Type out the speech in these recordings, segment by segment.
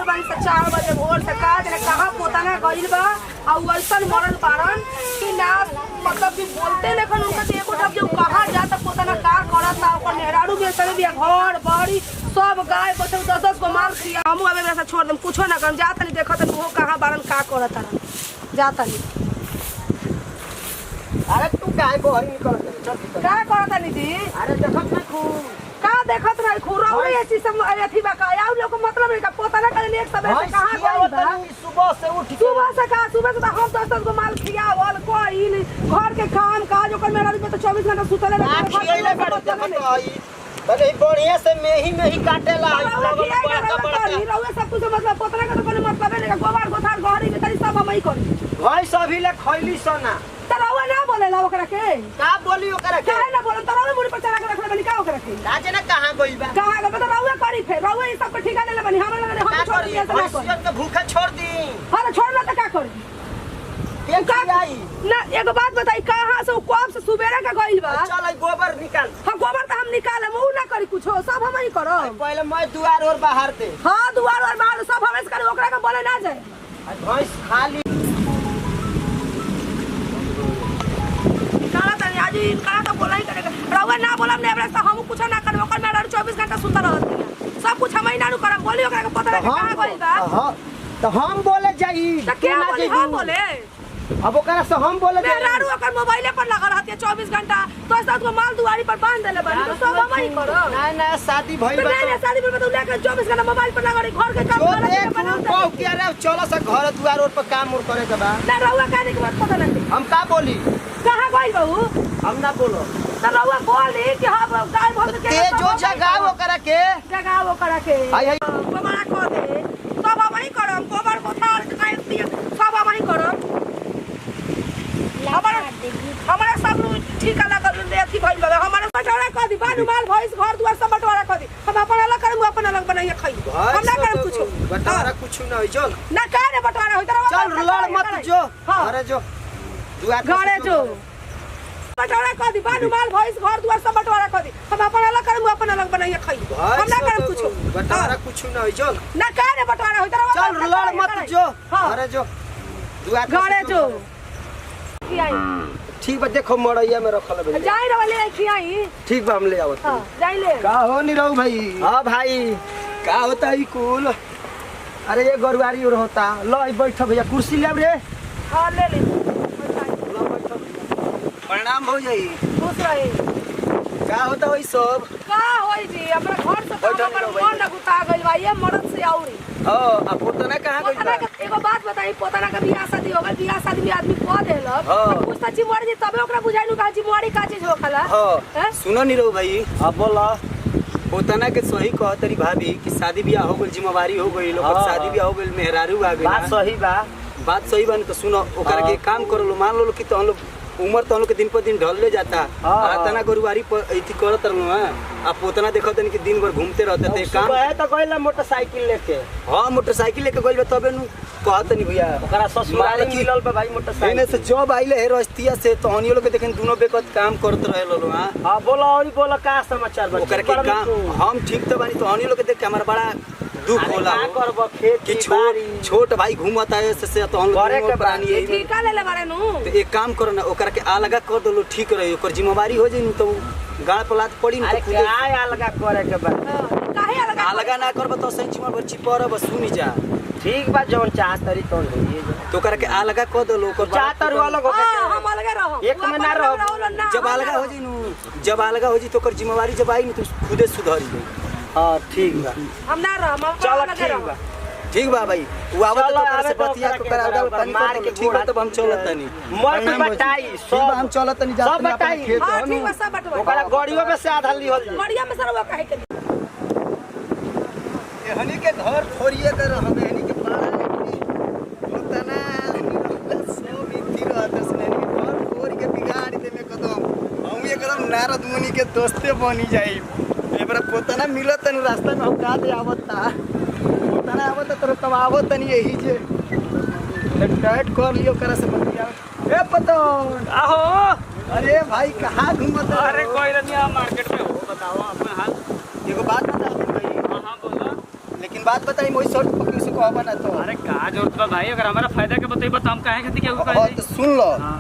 उठल बानी से 4 बजे भोर से का जने कहां पोताना गइल बा आ वैसन मरल बारन कि ना मतलब कि बोलते लेखन उनका एको तब जो कहां जाता पोताना का करता ओकर नेहरारू में सब बिया घर बाड़ी सब गाय बछड़ 10-10 को मार दिया हम अबे मेरा छोड़ दम कुछो ना कर जाता नहीं देखत वो कहां बारन का करता जाता नहीं। अरे तू काय को हरी निकल का करता नहीं जी? अरे देखत ना खू का देखत रही खुरौरी ये चीज सब अथी बा का आउ लोग मतलब नहीं का पोताना करे एक समय से कहां गइल बा सुबह से उठ के सुबह से हम 10-10 को माल खियावल कोई घर के काम काज ओकर मेरा में तो 24 घंटा सुतले खियाइले बड़ देखत आई बड़े बढ़िया से में ही काटेला रउए सब कुछ मतलब पोताना का तो कोनो मतलब नहीं गोबर गोथार गहरी में तरी सब हमई करी भाई सभी ले खइली सोना त रउए ना बोलेला ओकरा के का बोली ओकरा के काहे ना बोलन त रउए मुड़ी पर चढ़ा के रखले बनी का ओकरा के राजे ने कहां गइल बा कहां गइल त रउए करी फिर रउए ई सब को ठिका ले बनी हमरा लगे हम छोड़ दिए ऐसा ना भैंसियन के भूखे छोड़ दी हां छोड़ना त का करी के आई ना एगो बात बताई कहां से कब से सुबेरे का गइल बा चल गोबर निकाल हम गोबर त हम निकाले ऊ ना करी कुछो सब हम ही करो पहले मैं दुआर और बाहर दे हां दुआर और बाहर सब हमें करे ओकरा के बोले ना जाए भैंस खाली काला तनी आज इनका तो बोला ही करेगा रउए ना बोलम ने हमरा से हम कुछ ना करब ओकर मेरा 24 घंटा सुंदर रहत सब कुछ हम ही ना करब बोली ओकरा के पता नहीं कहां गइल बा हां तो हम बोले जाई त के बोली हम बोले अब ओकरा से हम बोले मेहरारू ओकर मोबाइले पर लगा रहती है 24 घंटा तो साथ को माल दुआरी पर बांध देले बनी तो सब हम ही करो ना शादी भइल बा नहीं शादी में तो लेकर 24 घंटा मोबाइल पर लगा रही घर के काम जो देख को के रे चलो से घर दुआर और पर काम और करे के बा ना रउआ कहने के बाद पता नहीं हम का बोली कहां गइल बहू हम ना बोलो ना रउआ बोली कि हम गाय भर के ते जो जगाओ ओकरा के जगाओ ओकरा के आई आई गोबरा को दे सब हम ही करम गोबर को थार के काट दिए सब हम ही करम हमारा सब ठीक लगल ले अथी भइल बा हमारा बटवारा कर दी बानू माल भैंस घर दुआर सब बटवारा कर दी हम अपन अलग करम अपन अलग बनाइए खाई हम ना करम कुछ बटवारा कुछ ना होई चल ना का रे बटवारा होई तरह चल लड़ मत जो अरे जो दुआर घरे जो बटवारा कर दी बानू माल भैंस घर दुआर सब बटवारा कर दी हम अपन अलग करम अपन अलग बनाइए खाई हम ना करम कुछ बटवारा कुछ ना होई चल ना का रे बटवारा होई तरह चल लड़ मत जो अरे जो दुआर घरे जो ठीक बा देखो मड़ैया में रखल बे जाई रे ले खियाई ठीक बा हम ले आवत हां जाई ले का हो नी रहू भाई हां भाई का होता है कुल अरे ये गरुवारी और होता लो बैठ भैया कुर्सी ले रे हां ले ले प्रणाम हो जाई खुश रही का होता होई सब का होई जी हमरा घर से तो हमर मन न गुता गइल बा ये मरद से औरी हां आ पोतना कहां गइल बा एगो बात बताई पोतना का बियाह शादी हो गइल बियाह शादी में आदमी को देलक कुछ त चिमवाड़ी जी तबे ओकरा बुझाइनु का चिमवाड़ी का चीज होखला हां सुनो नी रो भाई अब बोला पोतना के सही कहतरी भाभी कि शादी ब्याह हो गइल जिम्मेवारी हो गइल ओकर शादी ब्याह हो गइल मेहरारू आ गइल बात सही बा तो सुनो ओकरा के काम कर लो मान लो कि तो हम लोग उम्र तो हम लोग के दिन पर दिन ढलले जाता तना गरुवारी पर एथी करत रहलो आ पोतना देखत कि दिन भर घूमते रहते थे काम है तो कहला मोटरसाइकिल लेके हां मोटरसाइकिल लेके गइल तबे नु कहत नहीं भैया ओकरा ससुराल मिलल बा भाई मोटरसाइकिल एने से जॉब आइले है रस्तिया से तो हनी लोग के देखें दोनों बेकत काम करत रहे लो हां बोला और बोला का समाचार बा ओकर के काम हम ठीक तो बानी तो हनी लोग के देख के हमरा बड़ा दुख होला का करब खेत कि छोट भाई घूमता है से तो हम लोग प्राणी है ठीक का ले ले बारे नु तो एक काम करो ना ओकर के अलगा कर दो ठीक रही ओकर जिम्मेवारी हो जाई तो गाड़ पलात पड़ी न तो काय अलगा करे के बा काहे अलगा ना करब तो सही चिमर बच्ची पर बस सुनी जा ठीक बा जौन चाहत तरी तो तो ओकर के अलगा कर दो ओकर चाहत वाला हो हम अलगे रहो एक में ना रहो जब अलगा हो जाई नु जब अलगा हो जाई तो ओकर जिम्मेवारी जब आई न तो खुदे सुधर जाई हां ठीक बा हम ना रहो हम चलो ठीक बा ठीक बा भाई वो आवत तो कर से बतिया को कर आदा पानी मार के ठीक बा तब हम चलत तनी मत बताई सब हम चलत तनी जा सब बताई हां ठीक बा सब बटवा ओकरा गड़ियो में से आधा लिहल जाई गड़िया में सरवा काहे के एहनी के घर फोड़िए दे हम एहनी के पाड़ा होतना सो मिठी रहत सने घर फोड़ के बिगाड़ दे में कदम हम एकदम नारद मुनि के दोस्ते बनी जाई एबरा पोतना मिलत न रास्ता में हम का दे आवता पोतना आवत तो तब आवत नहीं यही जे टाइट कर लियो करा से बतिया ए पतो आहो अरे भाई कहां घूमत अरे कोई नहीं मार्केट में हो बताओ अपना हाल एगो बात बता दे भाई हां बोलो लेकिन बात बताई मोई शर्ट पकड़ से कहबा ना तो अरे का जरूरत बा भाई, अगर हमारा फायदा के बताइबा तो हम काहे खातिर केहू हाँ कहे तो सुन लो हां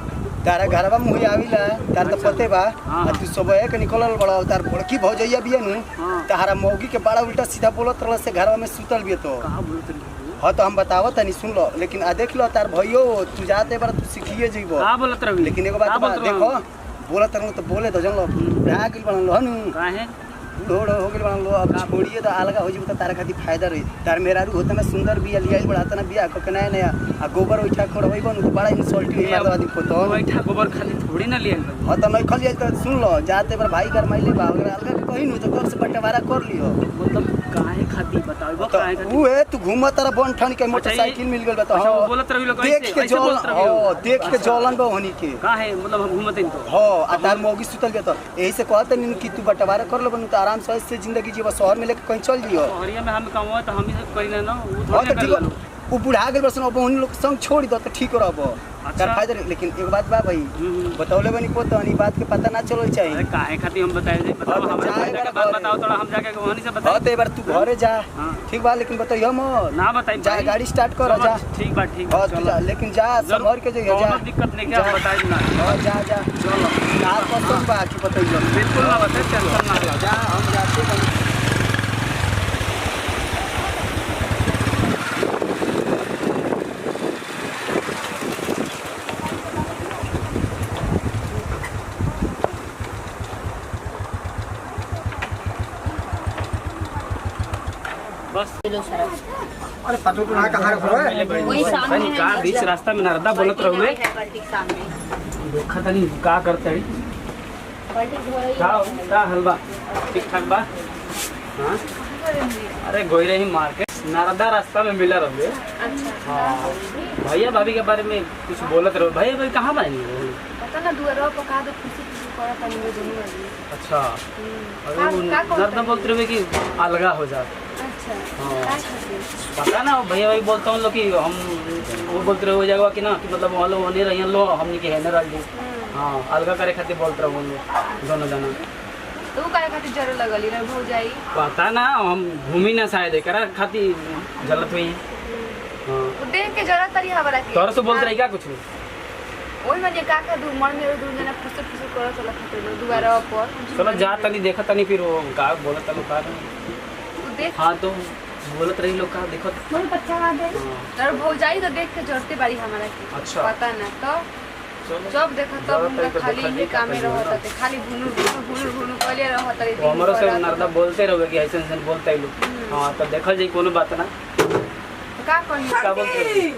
तारा घरवा मुही आविला तार तो पते बा हाँ। आ तू सबे के निकलल बड़ा तार बड़की भौजैया बिया नु हाँ। तारा मौगी के बड़ा उल्टा सीधा बोलत रहल से घरवा में सुतल बिया तो कहां बोलत रही हाँ तो हम बतावत तनी सुन लो लेकिन आ देख लो तार भइयो तू जाते बार तू सीखिए जइबो का बोलत रही लेकिन एगो बात बा देखो बोलत रहूं तो बोले तो जन लो बुढ़ा गेल बनल हनु काहे बूढ़ो हो गेल बनल लो अब छोड़िए तो अलगा हो जइबो तो तारा खातिर फायदा रही तार मेरारू होता ना सुंदर बिया लियाई बढ़ाता ना बिया को नया नया आ गोबर उठा करबो नु तो बड़ा इंसल्टिंग मार आदमी को तो बैठा गोबर खाली थोड़ी ना लिया हाँ तो नहीं खलिए तो सुन लो जाते बार भाई घर माइले बा अगर अलगा के कहीं नु तो कब से बंटवारा कर लियो मतलब काहे खातिर बताइबो तो काहे खातिर ऊ है तू घूम तारा बन ठन के मोटरसाइकिल मिल गेल बा तो अच्छा, वो हाँ बोलत रही लोग देख ऐसे के ऐसे जल बोलत रही लोग। हाँ देख के अच्छा। जलन बा होनी के काहे मतलब हम घूमत नहीं तो हाँ आ तार मौगी सुतल गया तो यही से कहते नहीं कि तू बंटवारा कर लो बन तो आराम से जिंदगी जीवा शहर में लेके कहीं चल जियो हरिया में हम कमावा तो हम ही सब करी ना वो हाँ थोड़ी तो ना ठीक कर है वो बुढ़ा गेल बस अब उन लोग संग छोड़ दो तो ठीक रहबो अच्छा। तार फायदा रही। लेकिन एक बात बा भाई बतौले बनी को तो ई बात के पता ना चलल अरे चाहिए काहे खातिर हम बताए दे बताओ हाँ, हमारे जाएगा फायदा के ना बात घरे। बताओ थोड़ा हम जाके वहां से हाँ बताए तो एक बार तू घरे जा हाँ। ठीक बा लेकिन बताइयो मत ना बताई जा गाड़ी स्टार्ट कर जा ठीक बा ठीक हाँ बा तू जा लेकिन जा संभर के जइए जा कोनो दिक्कत नहीं के हम जा। बताई ना हाँ जा जा चलो का पसंद बा कि बताइयो बिल्कुल ना बताए टेंशन ना लो जा हम जाते हैं बस अरे पटो टुना कहां रखो वही सामने का बीच रास्ता में नरदा बोलत रहुए देखा तनी का करते है का हलवा ठीक ठाक बा हाँ अरे गोई रही मार्केट नारदा रास्ता में मिला रहे हाँ भैया भाभी के बारे में कुछ बोलत रहो भैया भाभी कहाँ बाएंगे पता ना दुआरा पका दो खुशी खुशी करत तनी वो दोनों वाली अच्छा अरे वो का कहते नारदा बोलते रहे कि अलगा हो जा अच्छा हाँ। का खातिर? पता ना भैया भाई बोलता हूँ लोग कि हम वो बोलते रहे हो जाएगा कि ना कि मतलब वहाँ लोग होने रही लो हमने के है ना राजी हाँ अलगा करे खातिर बोलते रहो हम लोग दोनों जना तू काहे खातिर जरूर लगली रे भौजाई पता ना हम घूमी ना शायद करा खातिर जलत हुई हाँ तू देख के जरा तरी हवरा के तोरा से बोलते रही क्या कुछ ओई में जे का दू मन में दू जना फुसर फुसर करत चला खातिर दुआरा पर चलो जा तनी देखा तनी फिर वो का बोलत लोग का तू देख हाँ तो बोलत रही लोग का देखो मोर बच्चा आ दे हाँ, तर भौजाई तो देख के जरते बारी हमारा के अच्छा। पता ना तो चलो जब देखो तब जरा उनका तनी तो खाली देखा ये कामे देखा रहत थे खाली भुनु कहले रहत रे वो हमारे से नरदा बोलते रहोगे कि ऐसे ऐसे बोलते हैं लोग हाँ तो देखल जाए कोनो बात ना का कही क्या बोलते रहे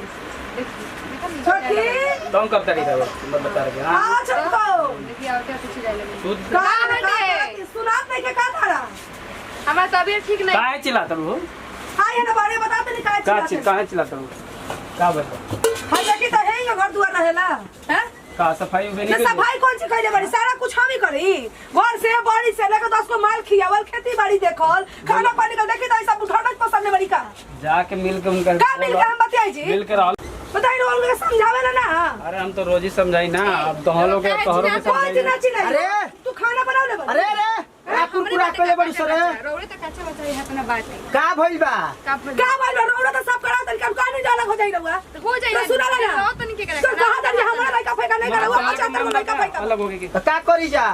कौन करता रही था मैं बता रही हाँ देखिए और क्या कुछ जाए लगे तू सुनात नहीं के का धारा हमारा तबीयत ठीक नहीं काहे चिल्लाता हो हां ये ना बारे बताते नहीं काहे काहे चिल्लाता हो का बता हां देखी तो है ये घर दुआर रहेला हैं का सफाई उबे ना नहीं सफाई कौन सी कइले बड़ी सारा कुछ हम ही करी घर से बाड़ी से लेकर 10 को माल खियावल खेती बाड़ी देखल खाना पानी का देखी तो ऐसा बुढ़ाना पसंद नहीं बड़ी का जाके मिल के उनका का मिल के हम बताई जी मिल के रहो बताई रो उनके समझावे ना अरे हम तो रोज ही समझाई ना अब तो हम लोग के तोहरों के कौन सी ना समझाई चिल्लाई अरे! तू खाना बनाव ले अरे रे कुरकुरा कइले बड़ी सरे रोड़े तो कच्चा बच्चा है अपना बात है का भइल बा का बोल रोड़ा तो सब करा तन का नहीं जाला हो जाई रहुआ हो जाई तो सुना ना तो नहीं के करे तो कहां तन हमारा लड़का फेंका नहीं करा 75 को लड़का फेंका अलग हो गई कि का करी जा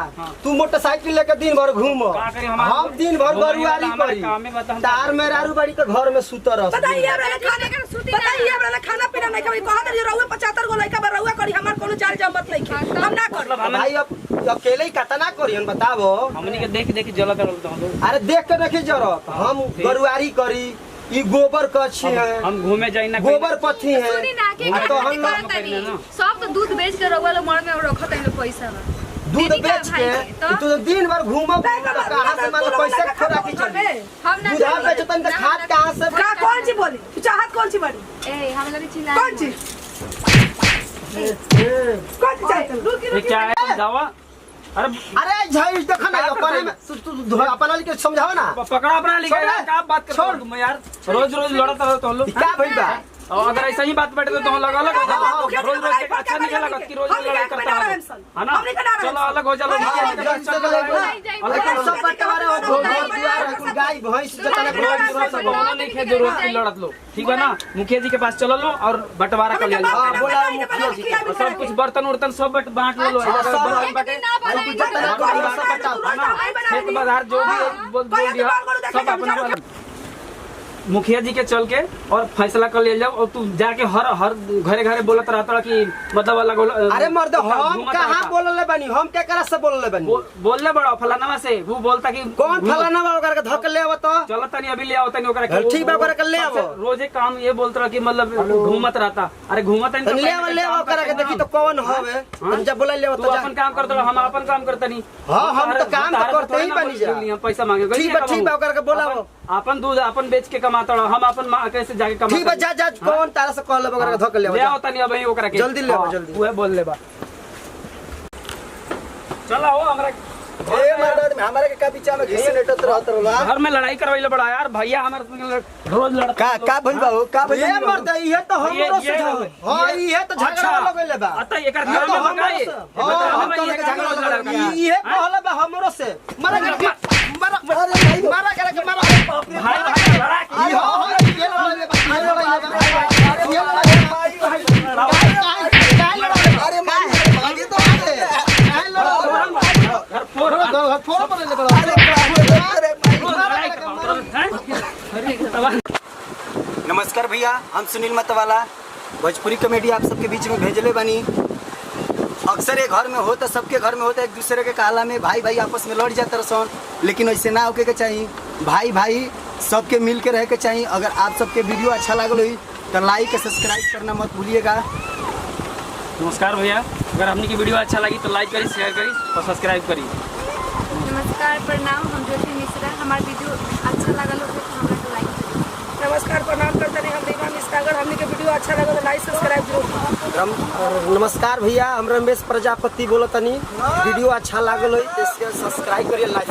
तू मोटरसाइकिल लेके दिन भर घूम का करी हमारा हम दिन भर गरुआरी हमारे करी काम में बता हम तार मेरारू बाड़ी के घर में सुतर रह बताइए हमरा खाना का सूती बताइए हमरा खाना पीना नहीं खाई कहां तन रहुआ 75 को लड़का बा रहुआ करी हमार कोनो चाल जमत नहीं खे हम ना कर मतलब भाई अब अकेले ही कतना करियन बताबो हमनी के देख देख जलत रहल तो हम लोग अरे देख के नहीं जरूरत हम गरुआरी करी ई गोबर कछी है हम घूमे जाई ना गोबर पथी है सुनी ना के आ तो हम काम करने ना। सब तो दूध बेच के रहुआ लो मर में रखत है पैसा बा दूध दीदी का बेच भाई के के, तो? तू दिन भर घूमब तो कहां से मान पैसा खोरा की चली हम ना दूधा बेचतन त खाद कहां से का कौन सी बोली तू चाहत कौन सी बड़ी ए हम लगे चिल्ला कौन सी कौन सी चाहत रुक ये क्या है समझावा अरे अरे झई देखा ना अपने में तू अपना के समझाओ ना पकड़ा अपना लिखा छोड़ यार दे। क्या बात करते छोड़। हो तुम यार रोज रोज लड़त रहो तो हम लोग क्या भइल बा और अगर ऐसा ही बात बैठे तो तुम अलग अलग हो जाओ। मुखिया जी रोज रोज लड़ाई के अच्छा नहीं करके लगा कि रोज हम लड़ाई निकल करता रहे है हैं सन। है ना। हम निकल रहे हैं चलो अलग हो जाओ। सब बंटवारा हो घर द्वार कुल गाय भैंस जतने दोनों नहीं खे जरूरत की लड़त लो, ठीक है ना। मुखिया जी के पास चलो लो और बंटवारा कर लिया। हां बोला मुखिया जी के और सब कुछ बर्तन उर्तन सब बांट लो। खेत बाजार जो भी बोल दिया सब अपना मुखिया जी के चल के और फैसला कर लिया जाओ। और तू जाके हर घरे घरे बोलत रहता कि मतलब अलग अरे मर्द हम कहां बोलले बनी, हम के करा से बोलले बनी। बोलले बड़ा फलाना से वो बोलता कि कौन फलाना बा ओकर के धक ले आवत तो चलो तनी अभी ले आओ तनी ओकरा ठीक बा ओकरा के ले आओ। रोजे काम ये बोलता रहा कि मतलब घूमत रहता। अरे घूमत तनी ले आओ ओकरा के देखी तो कौन होवे। हम जब बोला ले आओ तू तो अपन काम करत रह, हम अपन काम करता नहीं। हां हम तो काम तो करते ही बनी जा। हम पैसा मांगे ठीक बा ओकरा के बोलाओ। अपन दूध अपन बेच के कमाता रह, हम अपन कैसे जाके कमा। ठीक बा जा कौन तारा से कहले ओकरा के धक ले ले आओ। आओ तनी अभी ओकरा के जल्दी ले आओ जल्दी। वो बोल ले बा चला हो हमरा ए मर्द में हमारे के का बीच में घिस नेटत रहत रहला। घर में लड़ाई करवाइले बड़ा यार भैया हमारे रोज लड़ता। का भइल बा हो का भइल ये मर्द ये तो हमरो से हां ये तो झगड़ा लगेले बा। अत एकर घर में मकाई हम तो लेके झगड़ा लगा ये कहले बा हमरो से मारा करे के मारा भाई भाई लड़ा के ये हो ये लड़ाई बा ये लड़ाई अरे मारी तो आगे घर फोड़ फोड़ पर ले बड़ा नमस्कार भैया, हम सुनील मतवाला भोजपुरी कॉमेडी आप सबके बीच में भेजले बनी। अक्सर ये घर में होता, सबके घर में होता, एक दूसरे के काला में भाई भाई आपस में लड़ जाता रसन, लेकिन ऐसे ना होके के चाहिए। भाई भाई सबके मिल के रह के चाहिए। अगर आप सबके वीडियो अच्छा लागल हुई तो लाइक और सब्सक्राइब करना मत भूलिएगा। नमस्कार भैया, अगर हमने की वीडियो अच्छा लगी तो लाइक करी, शेयर करी और सब्सक्राइब करी। नमस्कार प्रणाम, हम ज्योति मिश्रा। हमारा वीडियो अच्छा लगल हो तो हमरा के लाइक करी। नमस्कार प्रणाम करते हैं हम रीमा मिश्रा। अगर हमने के वीडियो अच्छा लगा तो लाइक सब्सक्राइब जरूर। नमस्कार भैया, हम रमेश प्रजापति बोलतनी। वीडियो अच्छा लागल होई तो सब्सक्राइब करिए, लाइक